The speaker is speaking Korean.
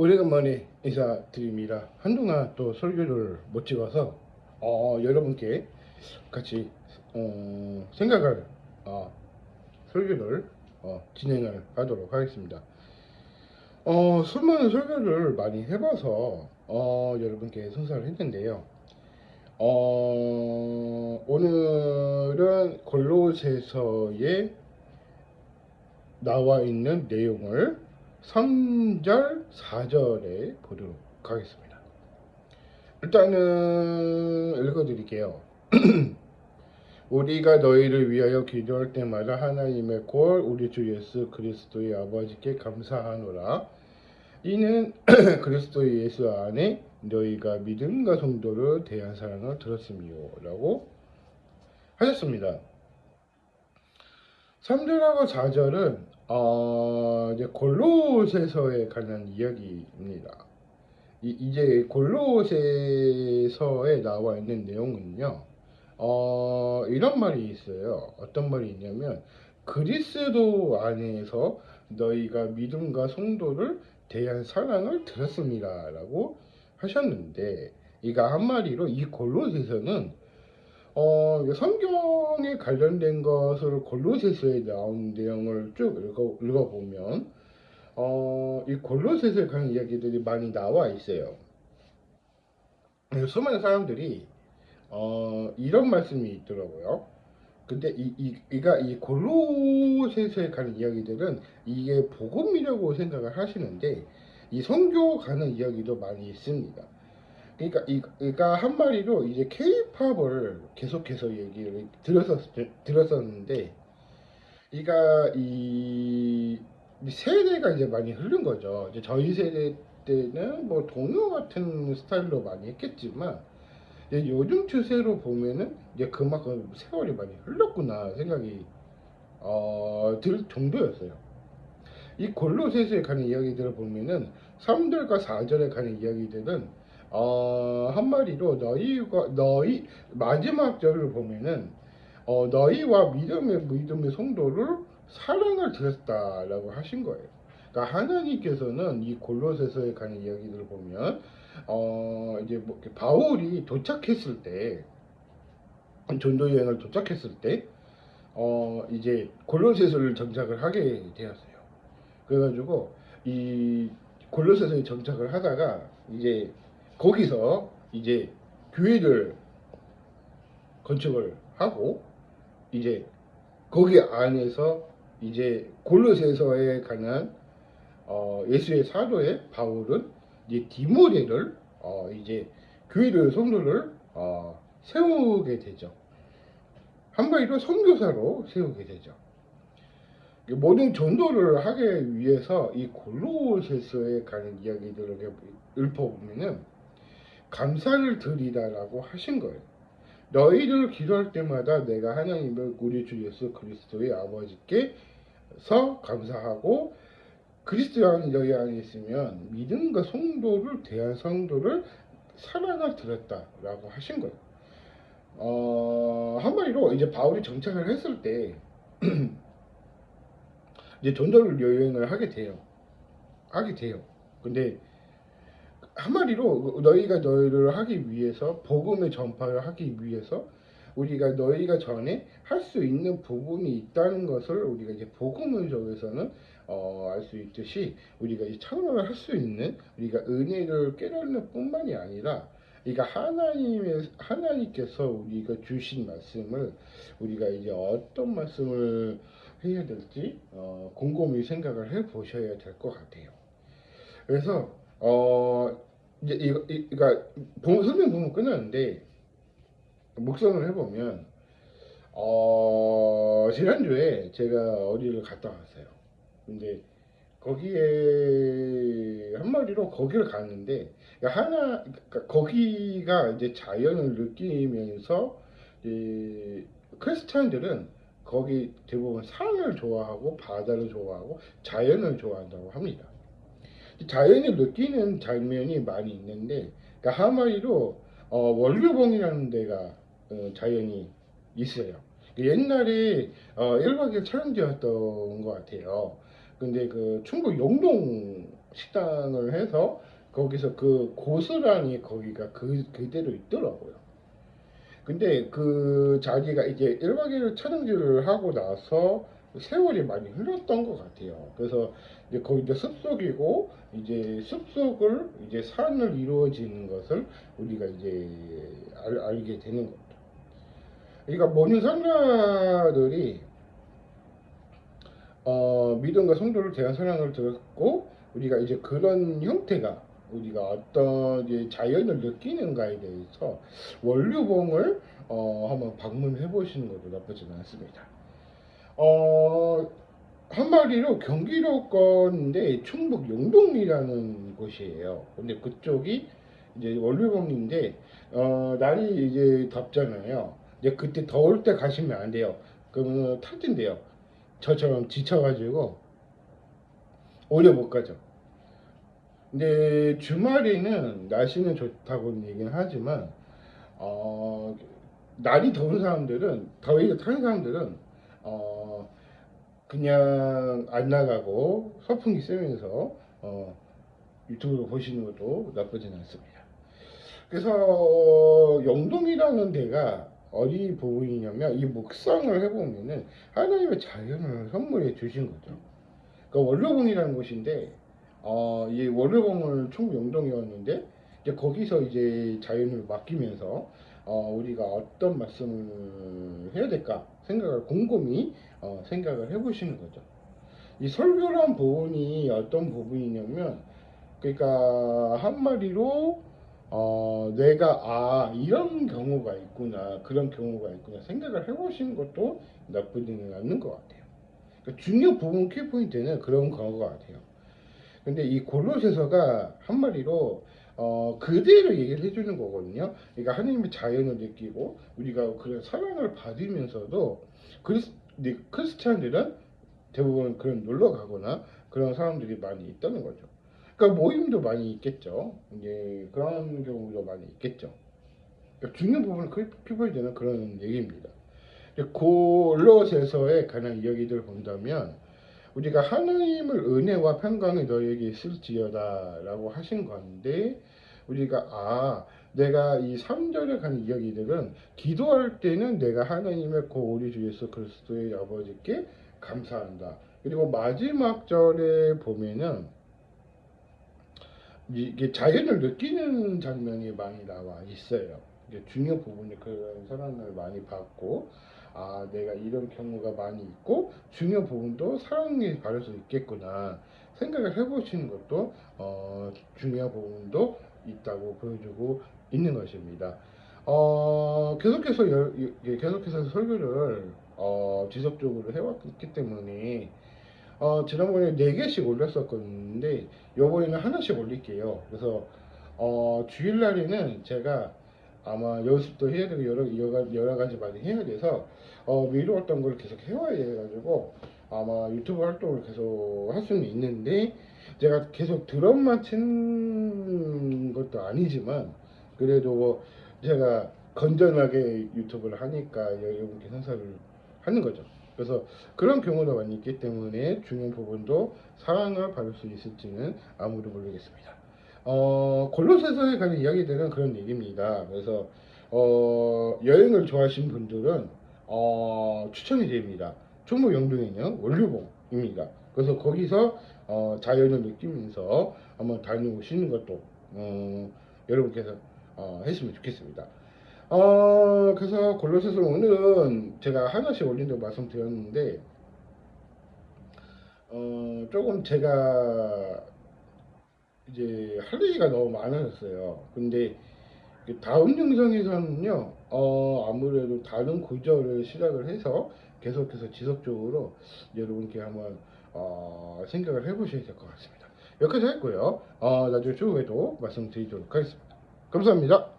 오래간만에 인사드립니다. 한동안 또 설교를 못 찍어서 여러분께 같이 생각을 설교를 진행을 하도록 하겠습니다. 수많은 설교를 많이 해봐서 여러분께 선사를 했는데요. 오늘은 골로새서에 나와 있는 내용을 3절, 4절에 보도록 하겠습니다. 일단은 읽어드릴게요. 우리가 너희를 위하여 기도할 때마다 하나님의 꼴 우리 주 예수 그리스도의 아버지께 감사하노라. 이는 그리스도 예수 안에 너희가 믿음과 성도를 대한 사랑을 들었음이요 라고 하셨습니다. 3절하고 4절은 이제 골로새서에 관한 이야기입니다. 이제 골로새서에 나와 있는 내용은요, 이런 말이 있어요. 어떤 말이 있냐면, 그리스도 안에서 너희가 믿음과 성도를 대한 사랑을 들었습니다. 라고 하셨는데, 이가 한마디로 이 골로새서는 성경에 관련된 것을 골로새서에 나온 내용을 쭉 읽어보면 이 골로새서에 관한 이야기들이 많이 나와 있어요. 수많은 사람들이 이런 말씀이 있더라고요. 근데 이 골로새서에 관한 이야기들은 이게 복음이라고 생각을 하시는데 이 선교 관한 이야기도 많이 있습니다. 그러니까 한마디로 이제 K-팝을 계속해서 얘기를 들었었는데, 이 세대가 이제 많이 흐른 거죠. 이제 저희 세대 때는 뭐 동요 같은 스타일로 많이 했겠지만, 이제 요즘 추세로 보면은 이제 그만큼 세월이 많이 흘렀구나 생각이 들 정도였어요. 이 골로새서에 관한 이야기들을 보면은 3절과 4절에 관한 이야기들은 한마디로 너희 마지막 절을 보면은 너희와 믿음의 성도를 사랑을 드렸다라고 하신 거예요. 그러니까 하나님께서는 이 골로새서에 관한 이야기들을 보면 이제 뭐 바울이 도착했을 때 전도 여행을 도착했을 때 이제 골로새서를 정착을 하게 되었어요. 그래가지고 이 골로새서에 정착을 하다가 이제 거기서 이제 교회를 건축을 하고 이제 거기 안에서 이제 골로새서에 관한 예수의 사도의 바울은 이제 디모데를 이제 교회를 성도를 세우게 되죠. 한마디로 선교사로 세우게 되죠. 모든 전도를 하기 위해서 이 골로새서에 관한 이야기들을 읊어보면은 감사를 드리다라고 하신 거예요. 너희를 기도할 때마다 내가 하나님을 우리 주 예수 그리스도의 아버지께서 감사하고 그리스도 안에 너희 안에 있으면 믿음과 성도를 대한 성도를 사랑을 드렸다라고 하신 거예요. 한마디로 이제 바울이 정착을 했을 때 이제 전도를 여행을 하게 돼요. 근데 한마디로 너희가 너희를 하기 위해서 복음의 전파를 하기 위해서 우리가 너희가 전에 할 수 있는 부분이 있다는 것을 우리가 이제 복음을 적에서는 알 수 있듯이 우리가 이 찬양을 할 수 있는 우리가 은혜를 깨닫는 뿐만이 아니라 그러니까 하나님께서 우리가 주신 말씀을 우리가 이제 어떤 말씀을 해야 될지 곰곰이 생각을 해 보셔야 될 것 같아요. 그래서 이제 그러니까 설명 보면 끝나는데 묵상을 해보면 지난주에 제가 어디를 갔다 왔어요. 근데 거기에 한마디로 거기를 갔는데 그러니까 거기가 이제 자연을 느끼면서 크리스찬들은 거기 대부분 산을 좋아하고 바다를 좋아하고 자연을 좋아한다고 합니다. 자연을 느끼는 장면이 많이 있는데 그러니까 한마디로 월류봉이라는 데가 자연이 있어요. 옛날에 1박 2일 촬영지였던 것 같아요. 근데 그 충북 영동 식당을 해서 거기서 그 고스란히 거기가 그대로 있더라고요. 근데 그 자기가 이제 1박 2일 촬영지를 하고 나서 세월이 많이 흘렀던 것 같아요. 그래서 이제 거기 이제 숲속이고 이제 숲속을 이제 산을 이루어지는 것을 우리가 이제 알게 되는 거죠. 그러니까 모든 선자들이 믿음과 성도를 대한 사랑을 들었고 우리가 이제 그런 형태가 우리가 어떤 이제 자연을 느끼는가에 대해서 원류봉을 한번 방문해 보시는 것도 나쁘지는 않습니다. 어, 한마디로 경기도권인데 충북 영동이라는 곳이에요. 근데 그쪽이 이제 원류봉인데 날이 이제 덥잖아요. 이제 그때 더울 때 가시면 안 돼요. 그러면 탈진돼요. 저처럼 지쳐가지고 오래 못 가죠. 근데 주말에는 날씨는 좋다고 얘기는 하지만 어, 날이 더운 사람들은 더위를 타는 사람들은 어, 그냥 안 나가고 선풍기 쐬면서 유튜브로 보시는 것도 나쁘진 않습니다. 그래서 영동이라는 데가 어디 부분이냐면 이 묵상을 해보면은 하나님의 자연을 선물해 주신 거죠. 그 원로봉이라는 곳인데 이 원로봉을 총 영동이었는데 이제 거기서 이제 자연을 맡기면서 우리가 어떤 말씀을 해야 될까 생각을 곰곰이 생각을 해보시는 거죠. 이 설교란 부분이 어떤 부분이냐면 그러니까 한마디로 내가 이런 경우가 있구나 그런 경우가 있구나 생각을 해보시는 것도 나쁘지는 않는 것 같아요. 그러니까 중요 부분 키포인트는 그런 것 같아요. 근데 이 골로새서가 한마디로 그대로 얘기를 해주는 거거든요. 그러니까 하나님의 자연을 느끼고 우리가 그런 사랑을 받으면서도 크리스찬들은 대부분 그런 놀러 가거나 그런 사람들이 많이 있다는 거죠. 그러니까 모임도 많이 있겠죠. 이제 그런 경우도 많이 있겠죠. 그러니까 중요한 부분을 키포인트는 그런 얘기입니다. 골로새서에 관한 이야기들을 본다면 우리가 하나님을 은혜와 평강이 너에게 있을지어다 라고 하신 건데 우리가 내가 이 3절에 관한 이야기들은 기도할 때는 내가 하나님의 우리 주 예수 그리스도의 아버지께 감사한다. 그리고 마지막 절에 보면은 이게 자연을 느끼는 장면이 많이 나와 있어요. 이게 중요 부분이 그런 사랑을 많이 받고 내가 이런 경우가 많이 있고 중요 부분도 사랑이 받을 수 있겠구나 생각을 해보시는 것도 중요한 부분도 있다고 보여주고 있는 것입니다. 계속해서 설교를 지속적으로 해왔기 때문에 지난번에 4개씩 올렸었는데 요번에는 하나씩 올릴게요. 그래서 주일날에는 제가 아마 연습도 해야 되고 여러 가지 많이 해야 돼서 미루었던 걸 계속 해와야 해가지고 아마 유튜브 활동을 계속 할 수는 있는데 제가 계속 드럼만 치는 것도 아니지만 그래도 제가 건전하게 유튜브를 하니까 여러분께 선사를 하는 거죠. 그래서 그런 경우도 많이 있기 때문에 중요한 부분도 사랑을 받을 수 있을지는 아무도 모르겠습니다. 골로새서에 관한 이야기들은 그런 얘기입니다. 그래서 여행을 좋아하시는 분들은 추천이 됩니다. 충북 영동에 있는 원류봉입니다. 그래서 거기서 자연을 느끼면서 한번 다녀오시는 것도 여러분께서 했으면 좋겠습니다. 그래서 골로새서 오늘은 제가 하나씩 올린다고 말씀드렸는데 조금 제가 이제 할 얘기가 너무 많아졌어요. 근데 그 다음 영상에서는요, 아무래도 다른 구절을 시작을 해서 계속해서 지속적으로 여러분께 한번 생각을 해보셔야 될 것 같습니다. 여기까지 했고요. 나중에 추후에도 말씀드리도록 하겠습니다. 감사합니다.